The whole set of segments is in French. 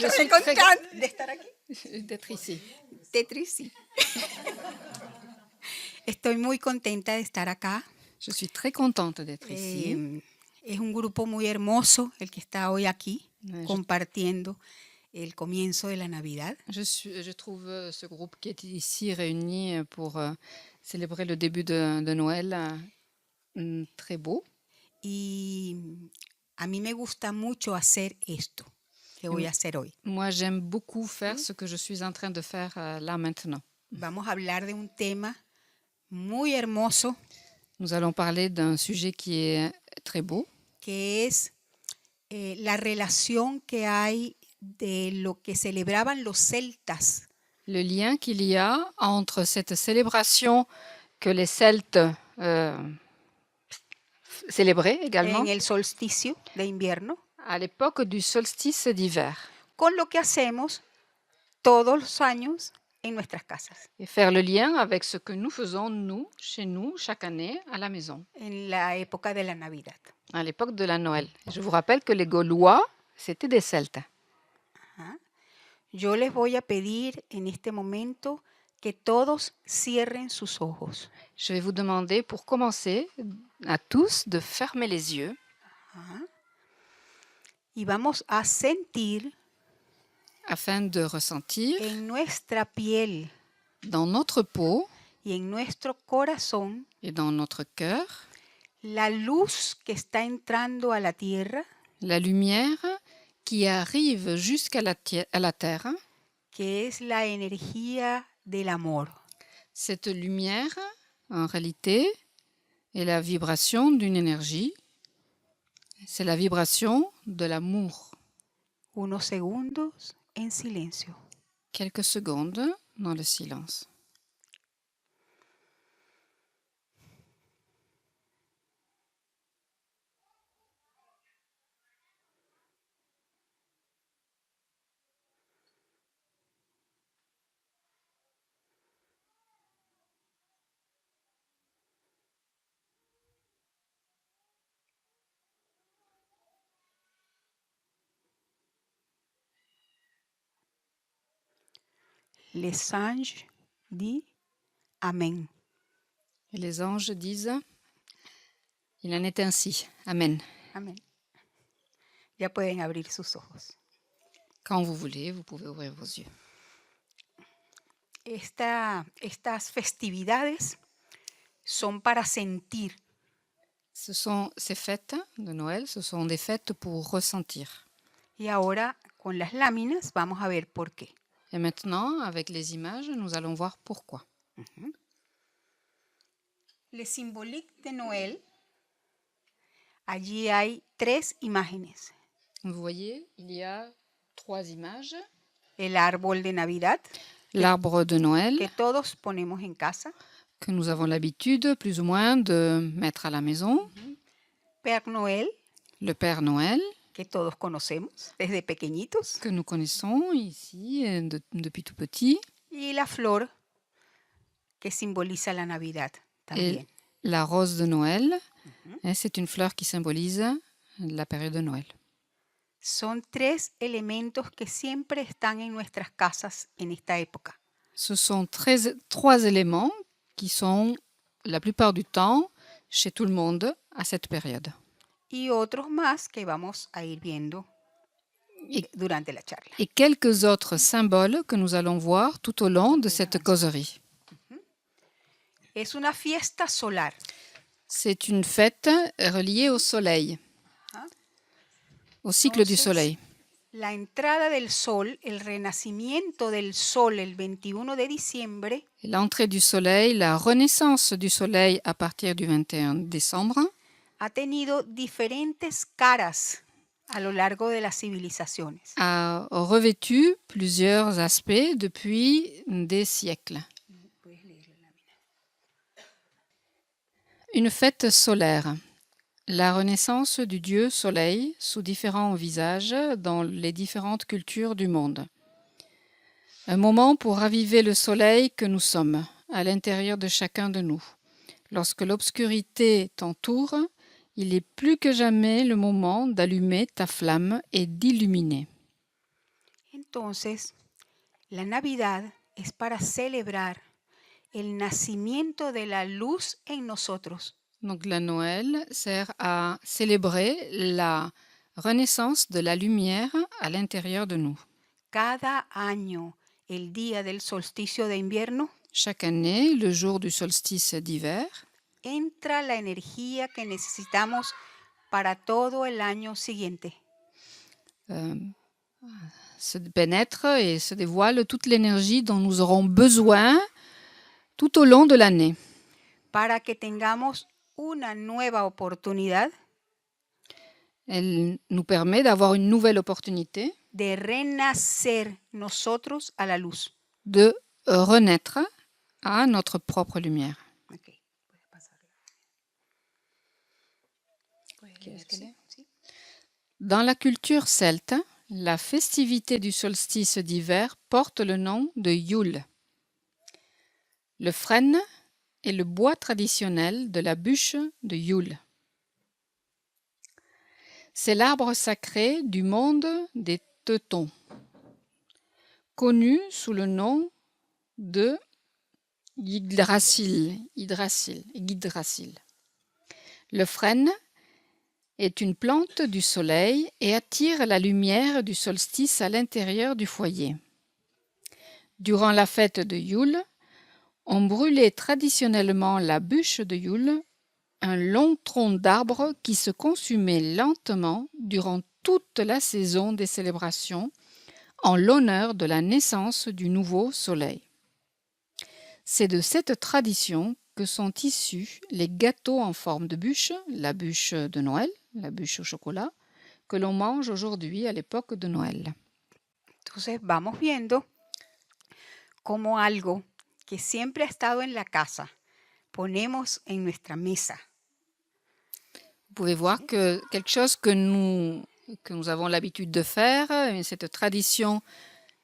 Je suis très contente d'estar aquí. d'être ici. Tetris. Estoy muy contenta de estar acá. Je suis très contente d'être ici. Es un grupo muy hermoso el que está hoy aquí Je, compartiendo el comienzo de la Navidad. je trouve ce groupe qui est ici réuni pour célébrer le début de Noël très beau. Y a mí me gusta mucho hacer esto que voy a hacer hoy. Moi, j'aime beaucoup faire ce que je suis en train de faire là maintenant. Vamos a hablar de un tema muy hermoso Nous allons parler d'un sujet qui est très beau, que es la relación que hay de lo que celebraban los celtas le lien qu'il y a entre cette célébration que les Celtes célébraient également en el solsticio de invierno à l'époque du solstice d'hiver con lo que hacemos todos los años en nuestras casas, et faire le lien avec ce que nous faisons, nous, chez nous, chaque année à la maison, en la época de la Navidad. à l'époque de la Noël. Je vous rappelle que les Gaulois, c'était des Celtes. Ajá. Yo les voy a pedir en este momento que todos cierren sus ojos. Je vais vous demander, pour commencer, à tous de fermer les yeux. Ajá. Y vamos a sentir afin de ressentir en nuestra piel dans notre peau y en nuestro corazón et dans notre cœur la luz que está entrando a la tierra, la lumière qui arrive jusqu'à la terre, que es la energía del amor. Cette lumière, en réalité, est la vibration d'une énergie. C'est la vibration de l'amour. Unos segundos en silencio. Quelques secondes dans le silence. Les anges disent Amen. Et les anges disent « Il en est ainsi. Amen. » Amen. Ya pueden abrir sus ojos. Quand vous voulez, vous pouvez ouvrir vos yeux. Estas festividades son para sentir. Ces fêtes de Noël, ce sont des fêtes pour ressentir. Y ahora, con las láminas, vamos a ver por qué. Et maintenant, avec les images, nous allons voir pourquoi. Le symbolique de Noël, allí hay 3 imágenes. Vous voyez, il y a 3 images. El árbol de Navidad, l'arbre de Noël, que todos ponemos en casa. Que nous avons l'habitude, plus ou moins, de mettre à la maison. Père Noël, le Père Noël, que todos conocemos desde pequeñitos. Que nous connaissons ici depuis tout petit. Y la flor, que simboliza la Navidad también. Et la rose de Noël, c'est une fleur qui symbolise la période de Noël. Son 3 elementos que siempre están en nuestras casas en esta época. Ce sont 3 éléments qui sont la plupart du temps chez tout le monde à cette période. Y otros más que vamos a ir viendo durante la charla. Et quelques autres symboles que nous allons voir tout au long de cette causerie. Es una fiesta solar. C'est une fête reliée au soleil, au cycle du soleil. La entrada del sol, el renacimiento del sol el 21 de diciembre. L'entrée du soleil, la renaissance du soleil à partir du 21 décembre. Ha tenido diferentes caras a lo largo de las civilizaciones. A revêtu plusieurs aspects depuis des siècles. Une fête solaire. La renaissance du dieu soleil sous différents visages dans les différentes cultures du monde. Un moment pour raviver le soleil que nous sommes, à l'intérieur de chacun de nous. Lorsque l'obscurité t'entoure, il est plus que jamais le moment d'allumer ta flamme et d'illuminer. En Entonces, la Navidad es para celebrar el nacimiento de la luz en nosotros. Donc la Noël sert à célébrer la renaissance de la lumière à l'intérieur de nous. Cada año, el día del solsticio de invierno, Chaque année, le jour du solstice d'hiver, entra la energía que necesitamos para todo el año siguiente. se pénètre et se dévoile toute l'énergie dont nous aurons besoin tout au long de l'année. Para que tengamos una nueva oportunidad Elle nous permet d'avoir une nouvelle opportunité de renacer nosotros a la luz. de renaître à notre propre lumière. Ok, puedes pasarla. Quieres que Sí, lea? sí. Dans la culture celte, la festivité du solstice d'hiver porte le nom de Yule. Le frêne est le bois traditionnel de la bûche de Yule. C'est l'arbre sacré du monde des Teutons, connu sous le nom de Yggdrasil. Le frêne est une plante du soleil et attire la lumière du solstice à l'intérieur du foyer. Durant la fête de Yule, on brûlait traditionnellement la bûche de Yule, un long tronc d'arbre qui se consumait lentement durant toute la saison des célébrations en l'honneur de la naissance du nouveau soleil. C'est de cette tradition que sont issus les gâteaux en forme de bûche, la bûche de Noël, la bûche au chocolat, que l'on mange aujourd'hui à l'époque de Noël. Entonces vamos viendo como algo que siempre ha estado en la casa, ponemos en nuestra mesa. Vous pouvez voir que quelque chose que nous avons l'habitude de faire, cette tradition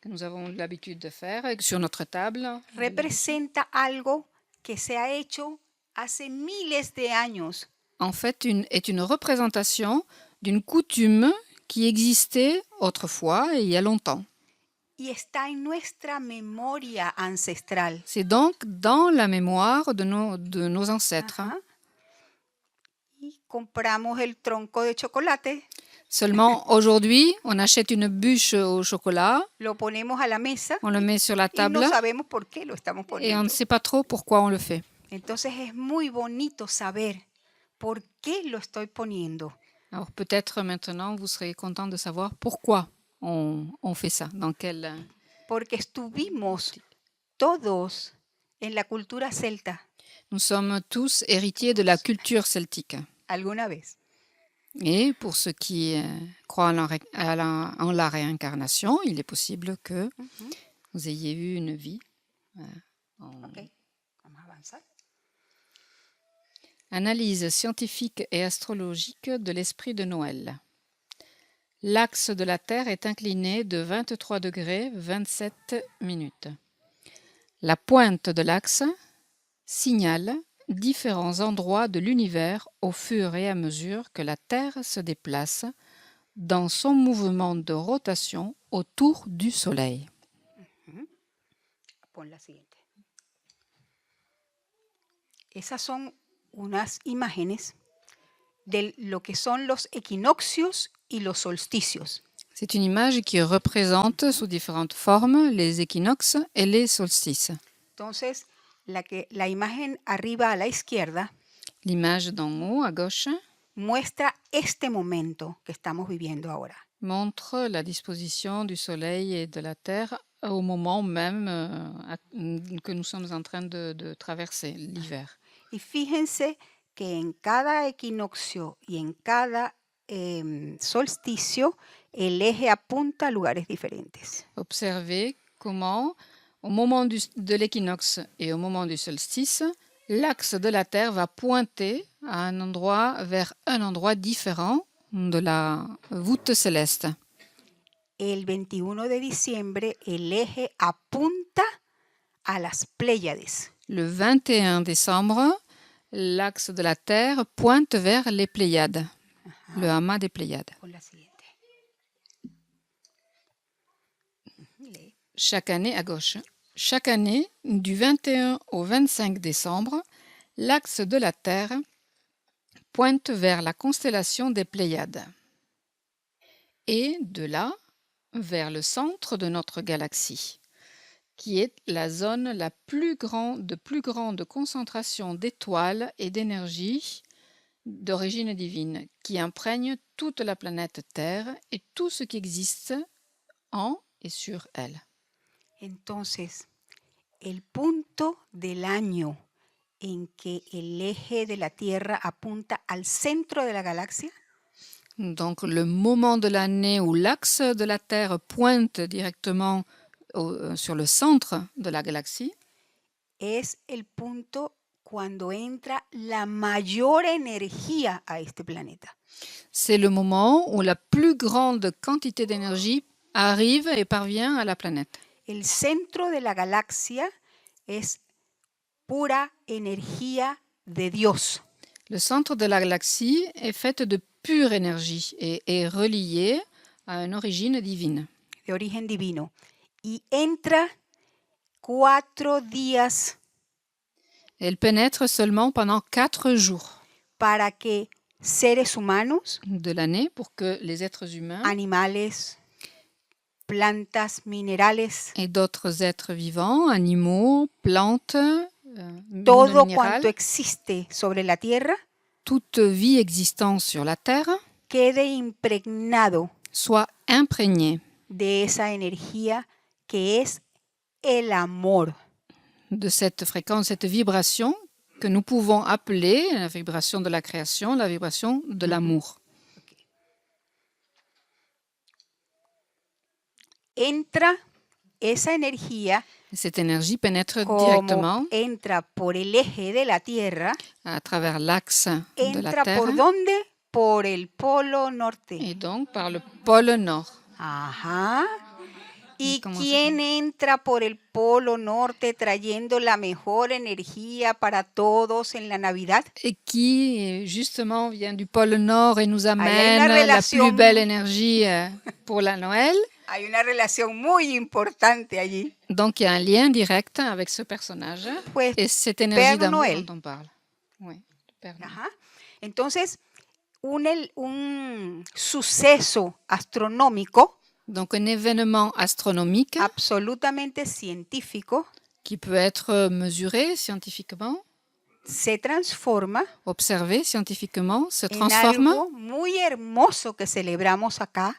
que nous avons l'habitude de faire sur notre table, Representa algo que se ha hecho hace miles de años en fait est une représentation d'une coutume qui existait autrefois et il y a longtemps. y está en nuestra memoria ancestral. C'est donc dans la mémoire de nos ancêtres. Ajá. Y compramos el tronco de chocolate, Seulement aujourd'hui, on achète une bûche au chocolat, lo ponemos a la mesa on le met sur la y table no sabemos por qué lo estamos et on poniendo. ne sait pas trop pourquoi on le fait. Entonces es muy bonito saber por qué lo estoy poniendo. Alors peut-être maintenant vous serez content de savoir pourquoi on fait ça, dans quel... Porque estuvimos todos en la cultura celta Nous sommes tous héritiers de la culture celtique. alguna vez. Et pour ceux qui croient en la réincarnation, il est possible que Ujú. vous ayez eu une vie. Ok, vamos a avanzar. Analyse scientifique et astrologique de l'esprit de Noël. L'axe de la Terre est incliné de 23 degrés 27 minutes. La pointe de l'axe signale différents endroits de l'univers au fur et à mesure que la Terre se déplace dans son mouvement de rotation autour du Soleil. Pon la siguiente. Esas son unas imágenes de lo que son los equinoccios y los solsticios. C'est une image qui représente sous différentes formes les équinoxes et les solstices. Entonces, la imagen arriba a la izquierda L'image d'en haut à gauche muestra este momento que estamos viviendo ahora. montre la disposition du Soleil et de la Terre au moment même que nous sommes en train de traverser l'hiver. Y fíjense que en cada equinoccio y en cada solsticio el eje apunta a lugares diferentes. Observez comment, au moment de l'équinoxe et au moment du solstice, l'axe de la Terre va pointer à un endroit vers un endroit différent de la voûte céleste. El 21 de diciembre el eje apunta a las Pléiades. Le 21 décembre, l'axe de la Terre pointe vers les Pléiades, le amas des Pléiades. Con la siguiente. Lee. Chaque année, à gauche, chaque année, du 21 au 25 décembre, l'axe de la Terre pointe vers la constellation des Pléiades. Et de là, vers le centre de notre galaxie, qui est la zone la plus grande concentration d'étoiles et d'énergie d'origine divine, qui imprègne toute la planète Terre et tout ce qui existe en et sur elle. Entonces, el punto del año en que el eje de la Tierra apunta al centro de la galaxia Donc le moment de l'année où l'axe de la Terre pointe directement sur le centre de la galaxie, es el punto cuando entra la mayor energía a este planeta. c'est le moment où la plus grande quantité d'énergie arrive et parvient à la planète. El centro de la galaxia es pura energía de Dios. Le centre de la galaxie est fait de pure énergie et est relié à une origine divine. De origen divino. Y entra 4 días Elle pénètre seulement pendant 4 jours para que seres humanos, de l'année pour que les êtres humains animales, plantas, minerales, et d'autres êtres vivants, animaux, plantes, todo monde minéral, cuanto existe sobre la Tierra, toute vie existante sur la Terre quede impregnado soit imprégnée de esa energía que es el amor. de cette fréquence, cette vibration que nous pouvons appeler la vibration de la création, la vibration de l'amour. Entra esa energía Cette énergie pénètre como directement entra por el eje de la Tierra, à travers l'axe de la entra Terre por dónde? Por el polo norte. et donc par le pôle Nord. Ajá. ¿Y ¿Cómo se quién entra por el polo norte trayendo la mejor energía para todos en la Navidad? Et qui, justement, vient du pôle Nord et nous amène una la relación- plus belle énergie pour la Noël. Hay una relación muy importante allí. Donc, il y a un lien direct avec ce personnage Pues, et cette énergie Père d'amour Noël. dont on parle. Oui, le Père Noël. Ajá. Entonces, un suceso astronómico Donc, un événement astronomique absolutamente científico qui peut être mesuré scientifiquement, se transforma observé scientifiquement, se en transforme algo muy hermoso que celebramos acá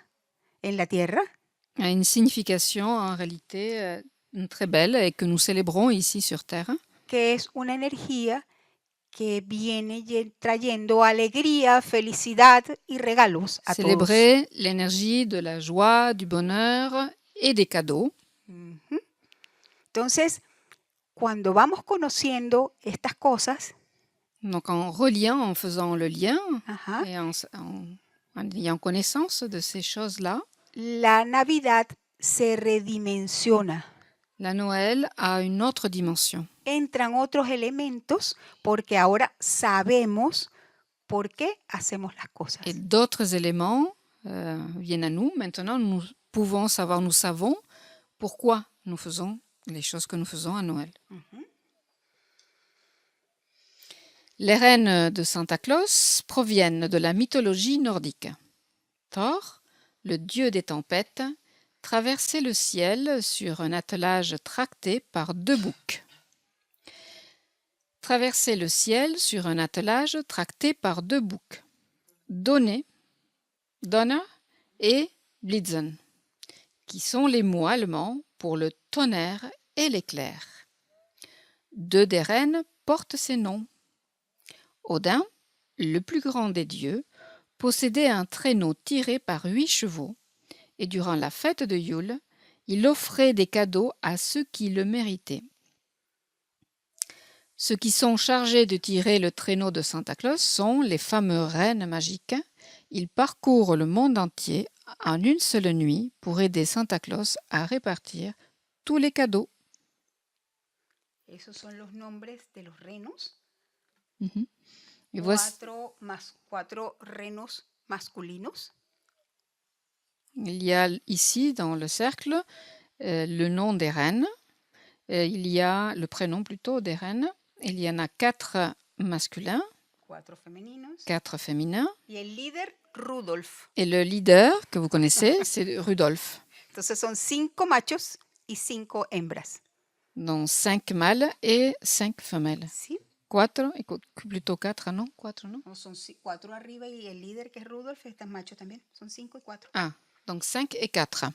en la Tierra, a une signification en réalité très belle et que nous célébrons ici sur Terre. que es una energía que viene trayendo alegría, felicidad y regalos a todos. Célébrer l'énergie de la joie, du bonheur et des cadeaux. Ujú. Entonces, cuando vamos conociendo estas cosas, Donc en reliant, en faisant le lien ajá, et en ayant connaissance de ces choses-là, la Navidad se redimensiona. la Noël a une autre dimension. Entran otros elementos porque ahora sabemos por qué hacemos las cosas. Et d'autres éléments viennent à nous. Maintenant, nous pouvons savoir, nous savons pourquoi nous faisons les choses que nous faisons à Noël. Ujú. Les reines de Santa Claus proviennent de la mythologie nordique. Thor, le dieu des tempêtes, traversait le ciel sur un attelage tracté par 2 boucs. Traverser le ciel sur un attelage tracté par 2 boucs. Donner, Donner et Blitzen, qui sont les mots allemands pour le tonnerre et l'éclair. 2 des reines portent ces noms. Odin, le plus grand des dieux, possédait un traîneau tiré par 8 chevaux, et durant la fête de Yule, il offrait des cadeaux à ceux qui le méritaient. Ceux qui sont chargés de tirer le traîneau de Santa Claus sont les fameux reines magiques. Ils parcourent le monde entier en une seule nuit pour aider Santa Claus à répartir tous les cadeaux. Esos son los nombres de los renos. Et voici, 4 renos masculinos. il y a ici dans le cercle le nom des reines. Il y a le prénom plutôt des reines. Il y en a 4 masculins, 4 femeninos, 4 féminins. y el líder Rudolf. Et le leader que vous connaissez, c'est Rudolf. Entonces son 5 machos y 5 hembras. Donc 5 mâles et 5 femelles. ¿Sí? 4, plutôt 4, non? 4, non? No, son 4 arriba y el líder que es Rudolf está macho también. Son 5 y 4. Ah, donc 5 et 4.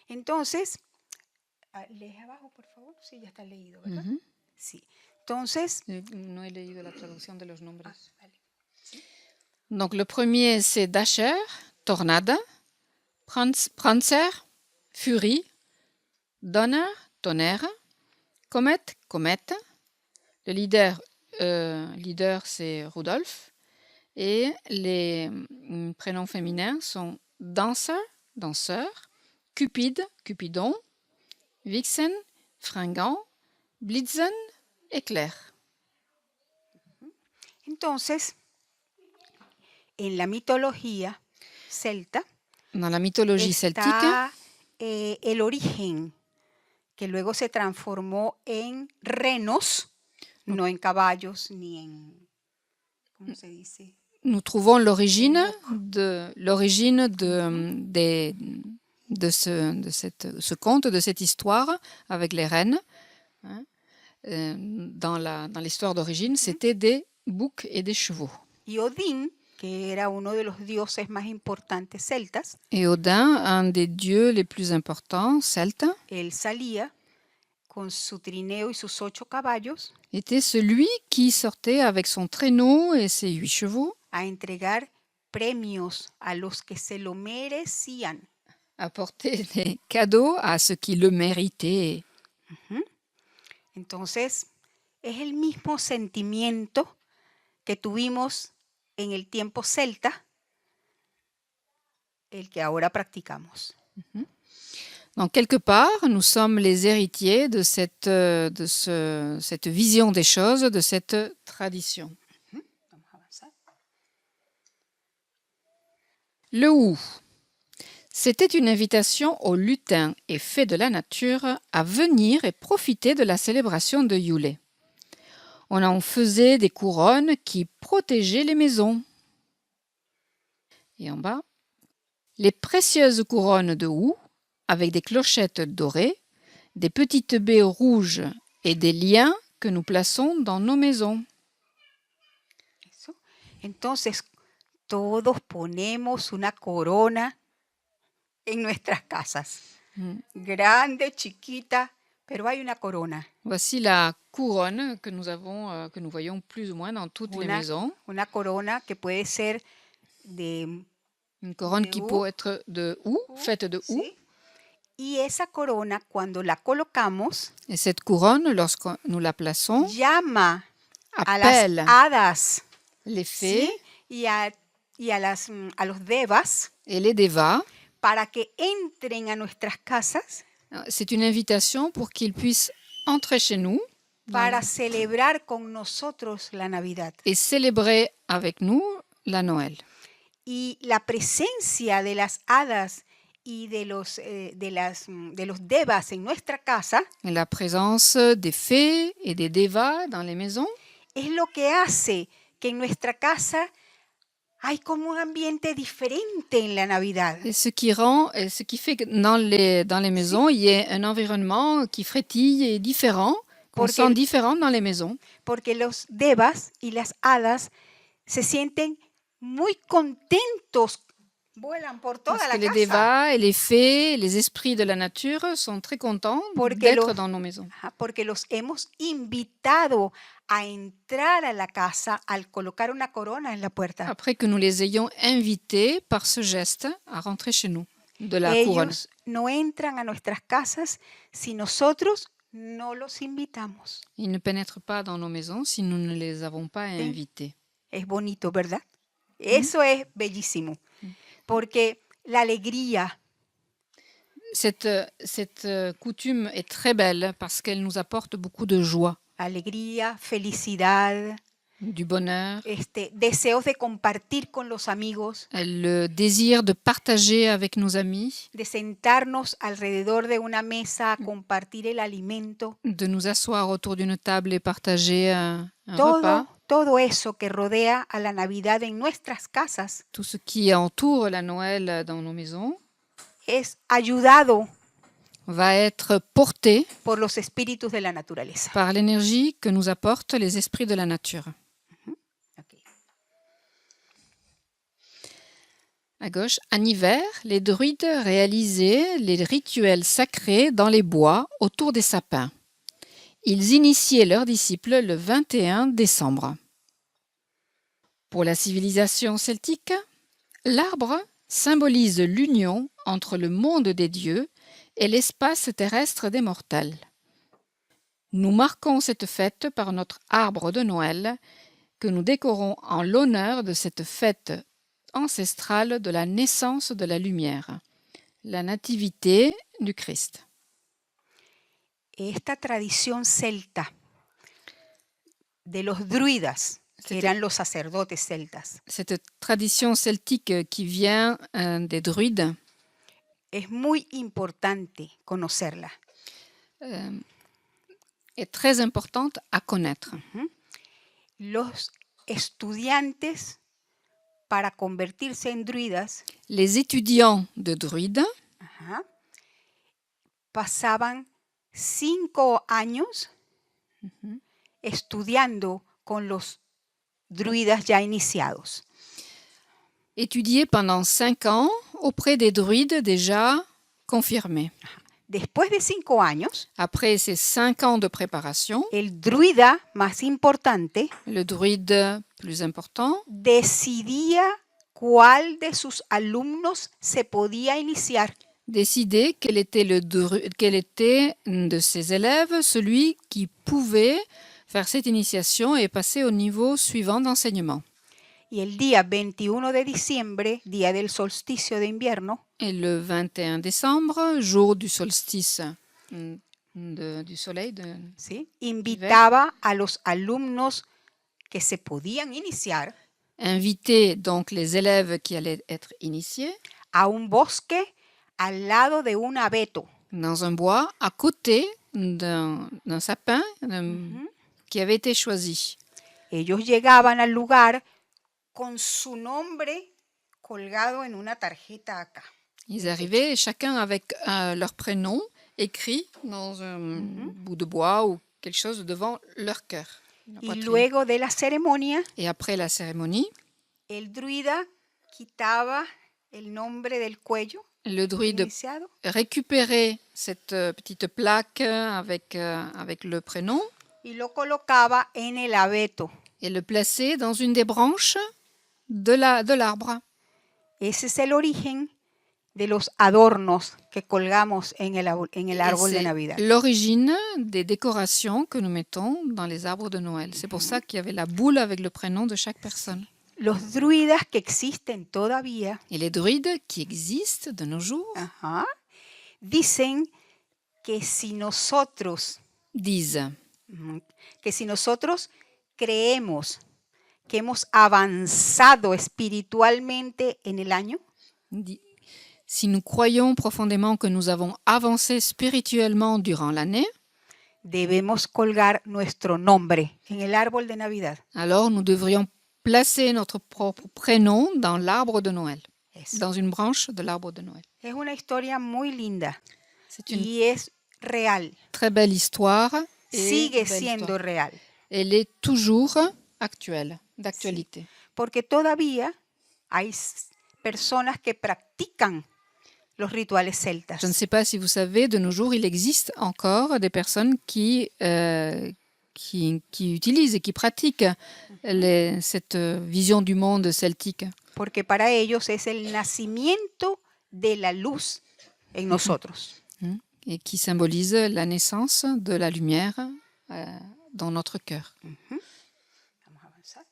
Entonces, lee abajo, por favor. Sí, ya está leído, ¿verdad? Sí. Entonces, No he leído la traducción de los nombres. vale. Donc le premier, c'est Dasher, tornade, Prancer, furie, Donner, tonnerre, Comet, comète. Le leader, c'est Rudolf. Et les prénoms féminins sont Dancer, danseur, Cupide, Cupidon, Vixen, fringant, Blitzen, éclair. Entonces, en la mitología celta, Dans la mythologie celtique, está el origen, que luego se transformó en renos, no en caballos ni en, ¿cómo se dice? nous trouvons l'origine de ce conte, de cette histoire avec les reines. Hein. Dans l'histoire d'origine, c'était des boucs et des chevaux. Y Odín, que era uno de los dioses más importantes celtas, Et Odin, un des dieux les plus importants celtes, él salía con su trineo y sus 8 caballos était celui qui sortait avec son traîneau et ses 8 chevaux a entregar premios a los que se lo merecían. apporter des cadeaux à ceux qui le méritaient. Entonces, es el mismo sentimiento que tuvimos en el tiempo celta, el que ahora practicamos. Donc, quelque part, nous sommes les héritiers de cette vision des choses, de cette tradition. Vamos a avanzar. Le Wu. C'était une invitation aux lutins et fées de la nature à venir et profiter de la célébration de Yule. On en faisait des couronnes qui protégeaient les maisons. Et en bas, les précieuses couronnes de Wu, avec des clochettes dorées, des petites baies rouges et des liens que nous plaçons dans nos maisons. Eso. Entonces, todos ponemos una corona en nuestras casas. Grande, chiquita, pero hay una corona. Voici la couronne que nous avons, que nous voyons plus ou moins dans toutes les maisons. Una corona que puede ser de Une couronne de qui Wu. peut être de Wu, faite de Wu. ¿sí? Y esa corona, cuando la colocamos, Et cette couronne, lorsque nous la plaçons, llama a las appelle hadas, les fées ¿sí? a los devas et les devas. para que entren a nuestras casas C'est une invitation pour qu'ils puissent entrer chez nous para celebrar con nosotros la Navidad. et célébrer avec nous la Noël. Y la presencia de las hadas y de los devas en nuestra casa Et la présence des fées et des devas dans les maisons, es lo que hace que en nuestra casa hay como un ambiente diferente en la Navidad. et ce qui fait que dans les maisons, il y ait un environnement qui frétille et différent, qu'on Porque- sent différent dans les maisons. Porque los devas y las hadas se sienten muy contentos, vuelan por toda Parce la que les casa. devas et les fées, les esprits de la nature sont très contents Porque d'être los- dans nos maisons. Ajá, porque los hemos invitado a entrar a la casa al colocar una corona en la puerta. Après que nous les ayons invités par ce geste à rentrer chez nous de la couronne. Ellos no entran a nuestras casas si nosotros no los invitamos. Ils ne pénètrent pas dans nos maisons si nous ne les avons pas invités. Es bonito, ¿verdad? Eso es bellísimo. Porque la alegría, Cette coutume est très belle parce qu'elle nous apporte beaucoup de joie, alegría, felicidad, du bonheur, deseos de compartir con los amigos, le désir de partager avec nos amis, de sentarnos alrededor de una mesa a compartir el alimento. de nous asseoir autour d'une table et partager un repas. Todo eso que rodea a la Navidad en nuestras casas Tout ce qui entoure la Noël dans nos maisons es ayudado va être porté por los espíritus de la naturaleza. par l'énergie que nous apportent les esprits de la nature. Ok. À gauche, en hiver, les druides réalisaient les rituels sacrés dans les bois autour des sapins. Ils initiaient leurs disciples le 21 décembre. Pour la civilisation celtique, l'arbre symbolise l'union entre le monde des dieux et l'espace terrestre des mortels. Nous marquons cette fête par notre arbre de Noël que nous décorons en l'honneur de cette fête ancestrale de la naissance de la lumière, la nativité du Christ. Esta tradición celta de los druidas, que eran los sacerdotes celtas, Cette tradition celtique qui vient des druides es muy importante conocerla. est très importante à connaître. Los estudiantes, para convertirse en druidas, Les étudiants de druides pasaban 5 años estudiando con los druidas ya iniciados. étudiaient pendant 5 ans auprès des druides déjà confirmés. Después de 5 años, Après ces 5 ans de préparation, el druida más importante le druide plus important decidía cuál de sus alumnos se podía iniciar. décidait quel était de ses élèves celui qui pouvait faire cette initiation et passer au niveau suivant d'enseignement. Y el día 21 de diciembre, día del solsticio de invierno, Et le 21 décembre, jour du solstice du soleil, ¿sí?, invitaba a los alumnos que se podían iniciar invitait donc les élèves qui allaient être initiés a un bosque al lado de un abeto. dans un bois à côté d'un sapin qui avait été choisi. Ellos llegaban al lugar con su nombre colgado en una tarjeta acá. Ils arrivaient chacun avec leur prénom écrit dans un bout de bois ou quelque chose devant leur cœur. Y luego de la ceremonia, Et après la cérémonie, el druida quitaba el nombre del cuello le druide iniciado récupérait cette petite plaque avec le prénom y lo colocaba en el abeto. et le plaçait dans une des branches de l'arbre. Ese es el origen de los adornos que colgamos en el árbol de C'est Navidad. l'origine des décorations que nous mettons dans les arbres de Noël. C'est pour ça qu'il y avait la boule avec le prénom de chaque personne. Los druidas que existen todavía, Et les druides qui existent de nos jours dicen que si nosotros disent creemos que hemos avanzado espiritualmente en el año, si nous croyons profondément que nous avons avancé spirituellement durant l'année, debemos colgar nuestro nombre en el árbol de Navidad. alors nous devrions placer notre propre prénom dans l'arbre de Noël, dans une branche de l'arbre de Noël. Es una historia muy linda C'est une y es real, très belle histoire. Et sigue belle siendo histoire. real, Elle est toujours actuelle, d'actualité. porque todavía hay personas que practican los rituales celtas. Je ne sais pas si vous savez, de nos jours, il existe encore des personnes qui utilisent et qui pratiquent cette vision du monde celtique. Porque para ellos es el nacimiento de la luz en nosotros. Et qui symbolise la naissance de la lumière dans notre cœur. Vamos a avanzar.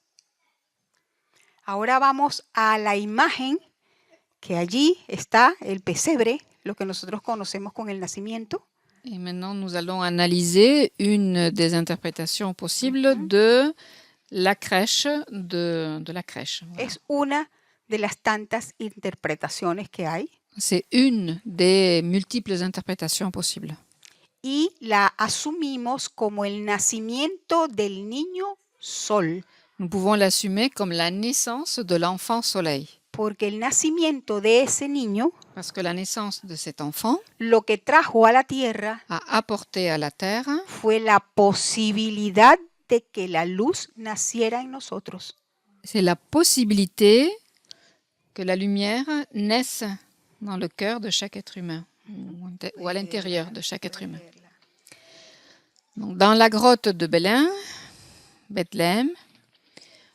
Ahora vamos a la imagen que allí está el pesebre, lo que nosotros conocemos con el nacimiento. Et maintenant, nous allons analyser une des interprétations possibles de la crèche de la crèche. Voilà. Es una de las tantas interpretaciones que hay C'est une des multiples interprétations possibles. y la asumimos como el nacimiento del niño sol, Nous pouvons l'assumer comme la naissance de l'enfant soleil. porque el nacimiento de ese niño Parce que la naissance de cet enfant lo que trajo a la tierra a apporté à la terre fue la posibilidad de que la luz naciera en nosotros. c'est la possibilité que la lumière naisse dans le cœur de chaque être humain ou à l'intérieur de chaque être humain. Donc, dans la grotte de Bethléem,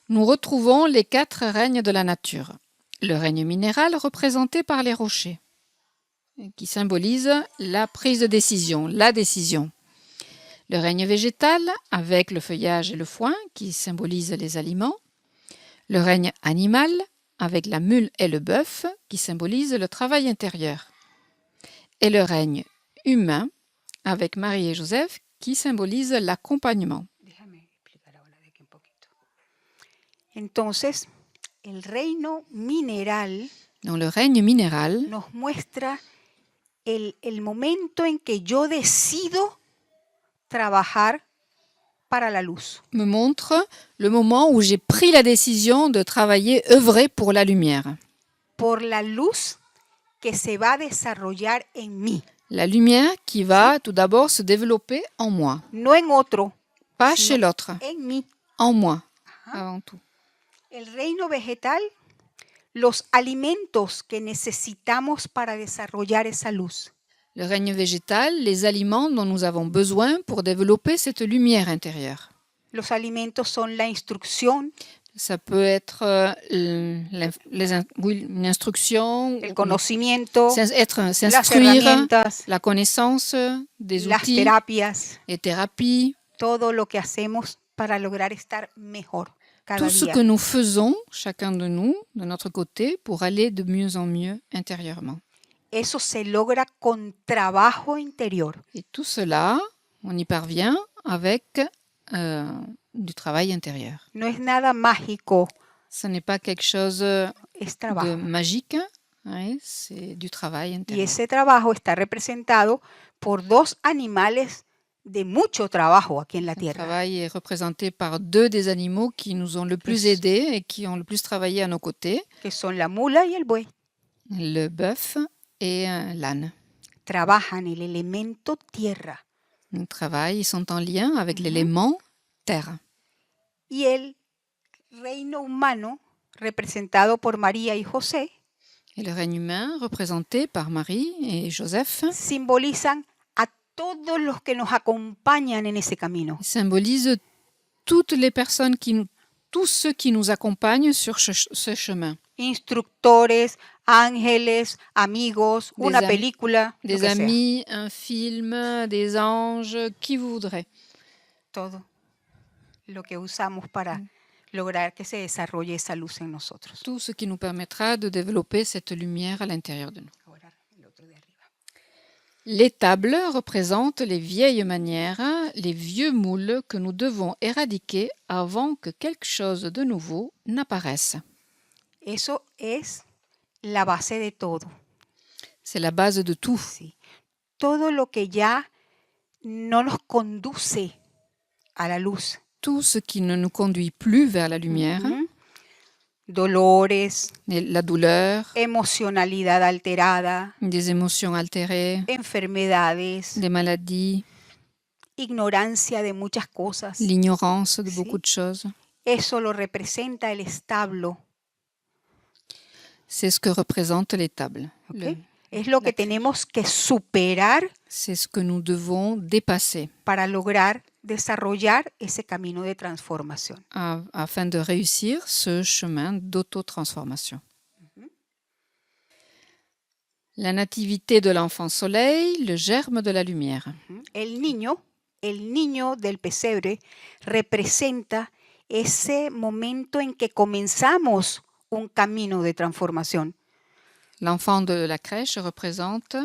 nous retrouvons les 4 règnes de la nature. Le règne minéral représenté par les rochers, qui symbolise la prise de décision, la décision. Le règne végétal avec le feuillage et le foin, qui symbolisent les aliments. Le règne animal avec la mule et le bœuf, qui symbolisent le travail intérieur. Et le règne humain avec Marie et Joseph, qui symbolisent l'accompagnement. Déjame explicar ahora de aquí un poquito. Entonces, el reino mineral Dans le règne minéral, nos muestra el momento en que yo decido trabajar para la luz. me montre le moment où j'ai pris la décision de travailler, œuvrer pour la lumière. Por la luz que se va a desarrollar en mí, La lumière qui va tout d'abord se développer en moi, no en otro, pas sino chez l'autre, en mí. en moi Ajá. avant tout. El reino vegetal, los alimentos que necesitamos para desarrollar esa luz. Le règne végétal, les aliments dont nous avons besoin pour développer cette lumière intérieure. Los alimentos son la instrucción, Ça peut être une instruction, el conocimiento, las s'instruire, herramientas, la connaissance, des las outils, terapias, les thérapies, todo lo que hacemos para lograr estar mejor cada tout ce día. que nous faisons, chacun de nous, de notre côté, pour aller de mieux en mieux intérieurement. Eso se logra con trabajo interior. Et tout cela, on y parvient avec du travail intérieur. No es nada mágico, Ce n'est pas quelque chose es de trabajo. magique, hein, c'est du travail Y intérieur. ese trabajo está representado por dos animales de mucho trabajo aquí en la Le tierra. travail est représenté par 2 des animaux qui nous ont le plus Es- aidés et qui ont le plus travaillé à nos côtés, Que son la mula y el buey. le bœuf et l'âne. Trabajan el elemento tierra. Ils travaillent, ils sont en lien avec Mhm. l'élément terre. Y el reino humano, representado por María y José, Et le règne humain, représenté par Marie et Joseph, simbolizan a todos los que nos acompañan en ese camino. symbolise toutes les personnes tous ceux qui nous accompagnent sur ce chemin. Instructores, ángeles, amigos, Des una am- película, lo Des que sea. amis, un film, des anges, qui vous voudrez. Todo lo que usamos para lograr que se desarrolle esa luz en nosotros. Tout ce qui nous permettra de développer cette lumière à l'intérieur de nous. Ahora, el otro de arriba. Les tables représentent les vieilles manières, les vieux moules que nous devons éradiquer avant que quelque chose de nouveau n'apparaisse. Eso es la base de todo. C'est la base de tout. Sí. Todo lo que ya no nos conduce a la luz. Tout ce qui ne nous conduit plus vers la lumière, Ujú. Dolores, la douleur, emocionalidad alterada, des émotions altérées, enfermedades, des maladies, ignorancia de muchas cosas. l'ignorance de Sí. beaucoup de choses. Eso lo representa el establo. C'est ce que représentent les tables. ¿Ok? Es lo que la- tenemos que superar C'est ce que nous devons dépasser para lograr desarrollar ese camino de transformación. afin de réussir ce chemin d'auto-transformation. La nativité de l'enfant soleil, le germe de la lumière. Ujú. El niño del pesebre representa ese momento en que comenzamos un camino de transformación. L'enfant de la crèche représente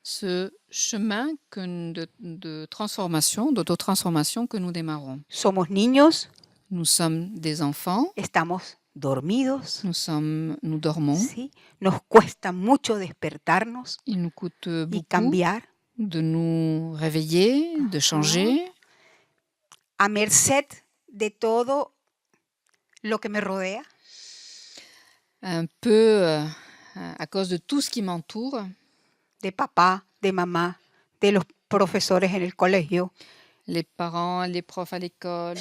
ce chemin de transformation, d'auto-transformation que nous démarrons. Somos niños, Nous sommes des enfants, estamos dormidos, nous dormons. ¿sí? Nos cuesta mucho despertarnos Il nous coûte y beaucoup cambiar de nous réveiller, de changer, a merced de todo lo que me rodea. un peu à cause de tout ce qui m'entoure, De papá, de mamá, de los profesores en el colegio, les parents, les profs à l'école,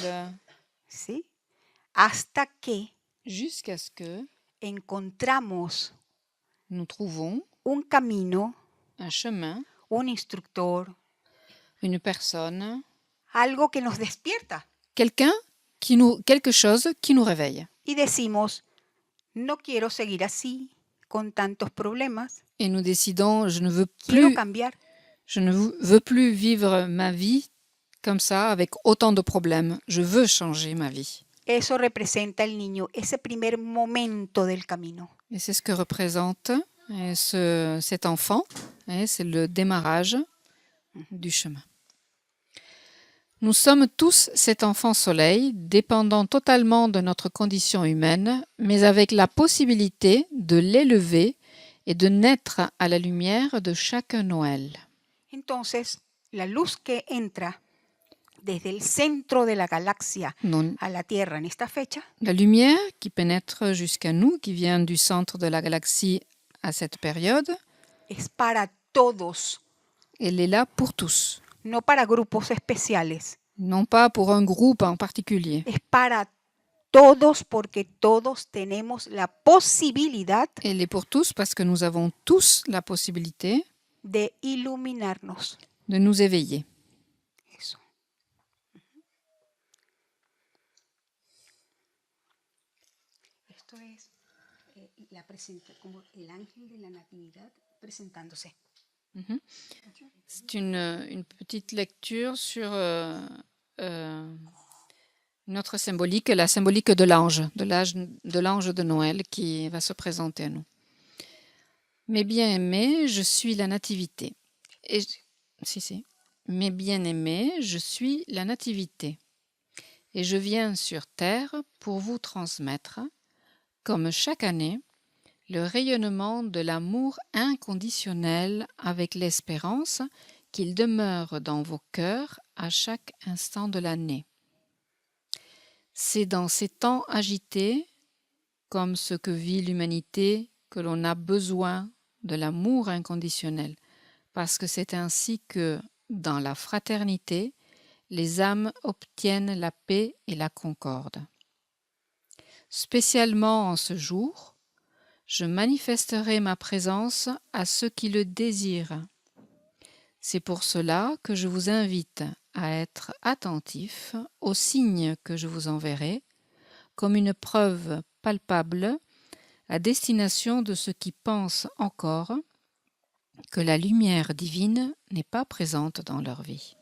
¿sí? Hasta que jusqu'à ce que encontramos nous trouvons un camino, un chemin, un instructor, une personne, algo que nos despierta quelque chose qui nous réveille. y decimos, no quiero seguir así, con tantos problemas, Et nous décidons, quiero cambiar. je ne veux plus vivre ma vie comme ça, avec autant de problèmes. Je veux changer ma vie. Eso representa el niño, ese primer momento del camino. Et c'est ce que représente cet enfant. C'est le démarrage du chemin. Nous sommes tous cet enfant soleil, dépendant totalement de notre condition humaine, mais avec la possibilité de l'élever et de naître à la lumière de chaque Noël. Entonces, la luz que entra desde el centro de la galaxia Non, a la Tierra en esta fecha la lumière qui pénètre jusqu'à nous, qui vient du centre de la galaxie à cette période, es para todos, elle est là pour tous. no para grupos especiales, Non pas pour un groupe en particulier. es para todos porque todos tenemos la posibilidad Elle est pour tous parce que nous avons tous la possibilité de iluminarnos. de nous éveiller. Eso. Esto es como el ángel de la Natividad presentándose. C'est une petite lecture sur notre symbolique, la symbolique de l'ange, de l'ange de Noël qui va se présenter à nous. Mes bien-aimés, je suis la nativité. Mes bien-aimés, je suis la nativité. Et je viens sur terre pour vous transmettre, comme chaque année, le rayonnement de l'amour inconditionnel avec l'espérance qu'il demeure dans vos cœurs à chaque instant de l'année. C'est dans ces temps agités, comme ce que vit l'humanité, que l'on a besoin de l'amour inconditionnel, parce que c'est ainsi que, dans la fraternité, les âmes obtiennent la paix et la concorde. Spécialement en ce jour, je manifesterai ma présence à ceux qui le désirent. C'est pour cela que je vous invite à être attentifs aux signes que je vous enverrai, comme une preuve palpable à destination de ceux qui pensent encore que la lumière divine n'est pas présente dans leur vie.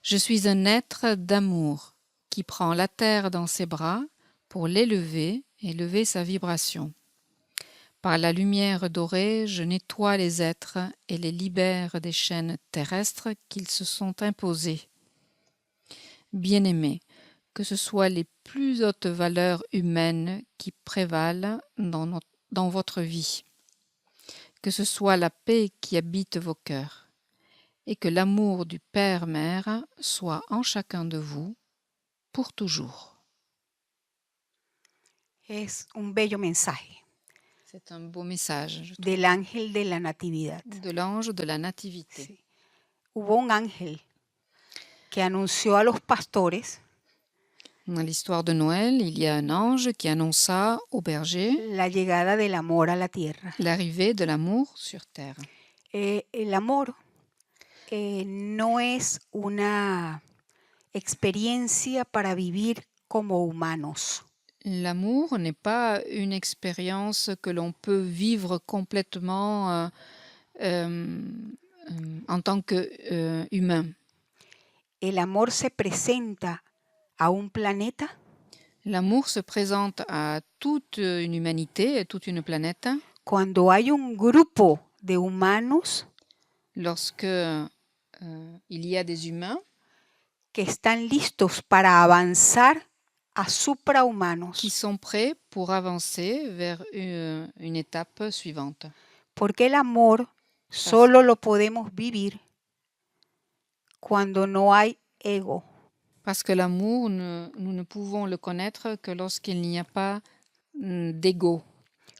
Je suis un être d'amour qui prend la terre dans ses bras pour l'élever et élever sa vibration. Par la lumière dorée, je nettoie les êtres et les libère des chaînes terrestres qu'ils se sont imposées. Bien-aimés, que ce soit les plus hautes valeurs humaines qui prévalent dans votre vie, que ce soit la paix qui habite vos cœurs, et que l'amour du Père-Mère soit en chacun de vous pour toujours. Es un bello mensaje C'est un beau message, je trouve, del ángel de la Natividad. de l'ange de la nativité. Sí. Hubo un ángel que anunció a los pastores Dans l'histoire de Noël, il y a un ange qui annonça aux bergers la llegada del amor a la tierra. l'arrivée de l'amour sur terre. El amor no es una experiencia para vivir como humanos. L'amour n'est pas une expérience que l'on peut vivre complètement en tant qu'humain. El amor se presenta a un planeta L'amour se présente à toute une humanité, à toute une planète, cuando hay un grupo de humanos lorsque il y a des humains que están listos para avanzar a suprahumanos, qui sont prêts pour avancer vers une étape suivante. porque el amor solo lo podemos vivir cuando no hay ego. Parce que l'amour, nous ne pouvons le connaître que lorsqu'il n'y a pas d'ego.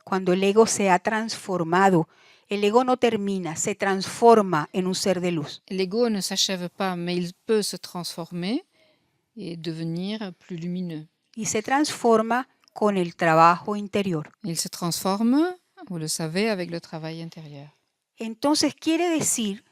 Cuando el ego se ha transformado. El ego no termina, se transforma en un ser de luz. L'ego ne s'achève pas, mais il peut se transformer et devenir plus lumineux. Y se transforma con el trabajo interior. Il se transforme, vous le savez, avec le travail intérieur. Entonces quiere decir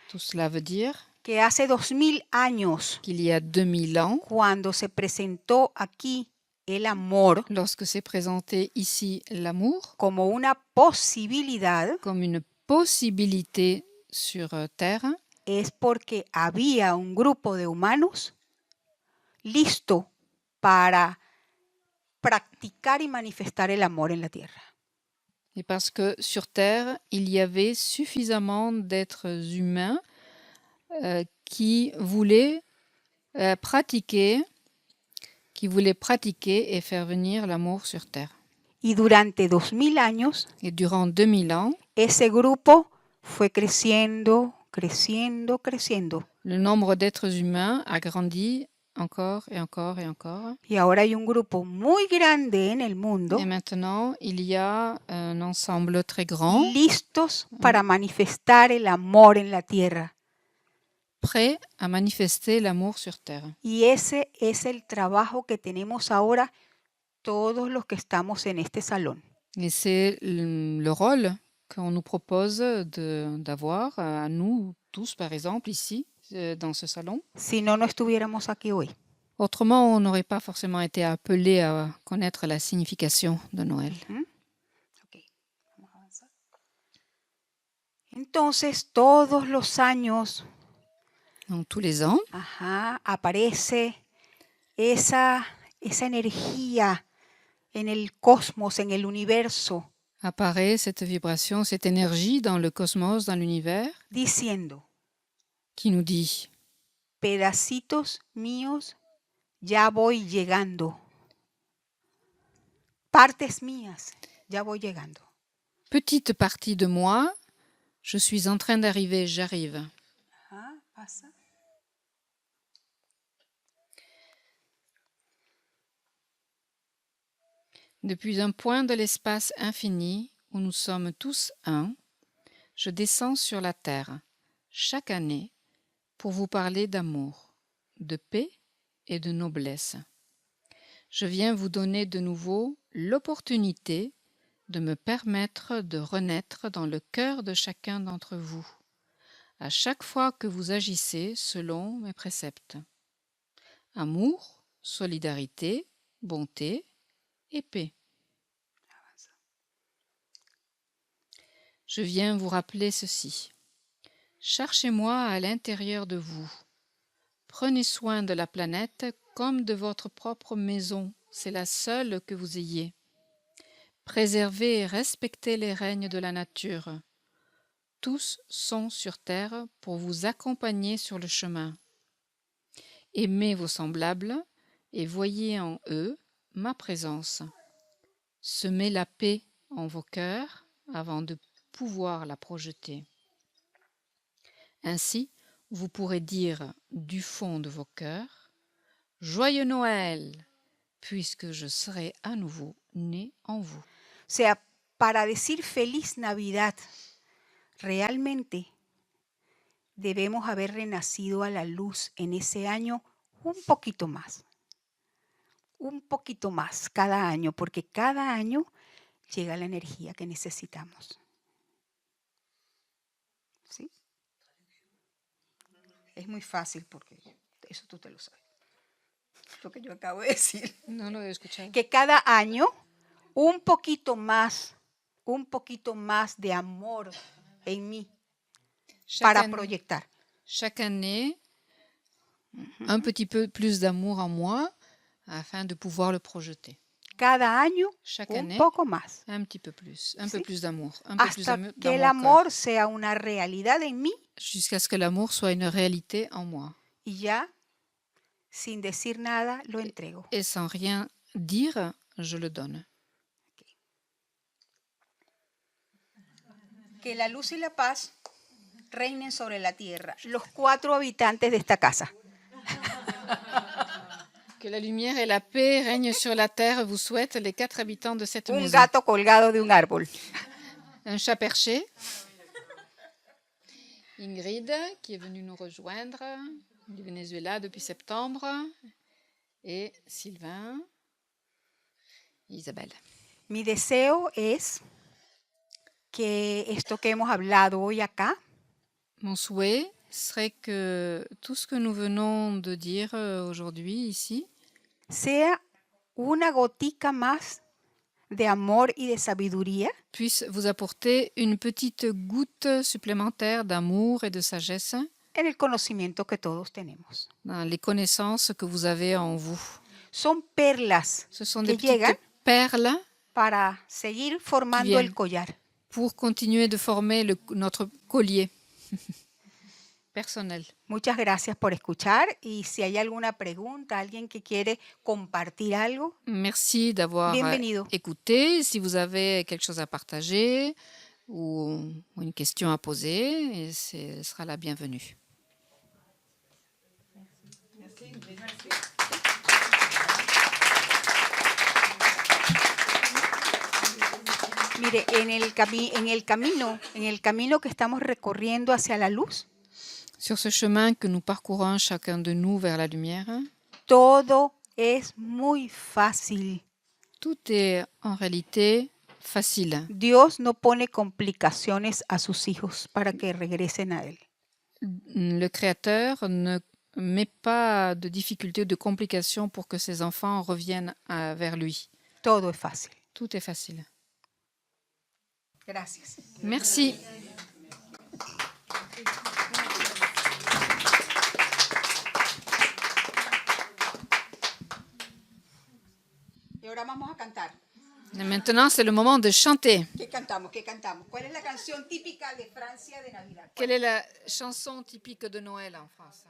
Tout cela veut dire que hace 2000 años, qu'il y a 2000 ans, cuando se presentó aquí el amor lorsque s'est présenté ici l'amour como una posibilidad, comme une possibilité sur Terre, es porque había un grupo de humanos listo para practicar y manifestar el amor en la tierra. et parce que sur Terre, il y avait suffisamment d'êtres humains qui voulaient pratiquer et faire venir l'amour sur Terre. Y durante 2000 años, Et durant 2000 ans, ese grupo fue creciendo, creciendo, creciendo. le nombre d'êtres humains a grandi encore et encore et encore. Y ahora hay un grupo muy grande en el mundo Et maintenant, il y a un ensemble très grand, listos para manifestar el amor en la tierra. prêt à manifester l'amour sur Terre. Y ese es el trabajo que tenemos ahora todos los que estamos en este salón. Et c'est le rôle qu'on nous propose d'avoir à nous tous, par exemple, ici, dans ce salon. Si no, no estuviéramos aquí hoy. Autrement, on n'aurait pas forcément été appelé à connaître la signification de Noël. Ok, vamos a avanzar. Entonces, todos los años, Donc, tous les ans, aparece esa energía en el cosmos, en el universo, apparaît cette vibration, cette énergie dans le cosmos, dans l'univers, diciendo, qui nous dit pedacitos míos, ya voy llegando. Partes mías, ya voy llegando. petite partie de moi, je suis en train d'arriver, j'arrive. Pasa. Depuis un point de l'espace infini où nous sommes tous un, je descends sur la terre, chaque année, pour vous parler d'amour, de paix et de noblesse. Je viens vous donner de nouveau l'opportunité de me permettre de renaître dans le cœur de chacun d'entre vous, à chaque fois que vous agissez selon mes préceptes. Amour, solidarité, bonté et paix. Je viens vous rappeler ceci. Cherchez-moi à l'intérieur de vous. Prenez soin de la planète comme de votre propre maison, c'est la seule que vous ayez. Préservez et respectez les règnes de la nature. Tous sont sur terre pour vous accompagner sur le chemin. Aimez vos semblables et voyez en eux ma présence. Semez la paix en vos cœurs avant de pouvoir la projeter. Ainsi, vous pourrez dire du fond de vos cœurs « Joyeux Noël !» puisque je serai à nouveau né en vous. O sea, para decir feliz Navidad, realmente debemos haber renacido a la luz en ese año un poquito más cada año, porque cada año llega la energía que necesitamos. ¿Sí? Es muy fácil porque eso tú te lo sabes. Lo que yo acabo de decir. No lo he escuchado. Que cada año un poquito más de amor en mí para proyectar. Chaque année, un petit peu plus d'amour en moi afin de pouvoir le projeter. Cada año Chaque un année, poco más. un petit peu plus, un ¿Sí? peu plus d'amour. Un peu plus Hasta d'amour que el dans mon cœur. amor sea una realidad en mí Jusqu'à ce que l'amour soit une réalité en moi. y ya, sin decir nada, lo entrego. Et sans rien dire, je le donne. Que la luz y la paz reinen sobre la tierra, los 4 habitantes de esta casa. Que la lumière et la paix règnent sur la terre, vous souhaitent les 4 habitants de cette Un maison. gato colgado de un árbol. Un chat perché. Ingrid, qui est venue nous rejoindre du Venezuela depuis septembre. Et Sylvain. Isabelle. Mi deseo es que esto que hemos hablado hoy acá Mon souhait serait que tout ce que nous venons de dire aujourd'hui ici sea una gotica más de amor y de sabiduría puisse vous apporter une petite goutte supplémentaire d'amour et de sagesse en el conocimiento que todos tenemos. dans les connaissances que vous avez en vous. Son perlas Ce sont que des petites llegan perles para seguir formando viennent. el collar. pour continuer de former notre collier personnel. Muchas gracias por escuchar y si hay alguna pregunta, alguien que quiere compartir algo, Merci d'avoir bienvenido. écouté. Si vous avez quelque chose à partager ou une question à poser, ce sera la bienvenue. Mire, en el camino que estamos recorriendo hacia la luz, Sur ce chemin que nous parcourons chacun de nous vers la lumière, todo es muy fácil. tout est en réalité facile. Dios no pone complicaciones a sus hijos para que regresen a Él. Le Créateur ne met pas de difficultés, de complications pour que ses enfants reviennent vers lui. Todo es fácil. Tout est facile. Gracias. Merci. Y ahora vamos a cantar. Et maintenant, c'est le moment de chanter. ¿Qué cantamos? ¿Qué cantamos? ¿Cuál es la canción típica de Francia de Navidad? Quelle est la chanson typique de Noël en France?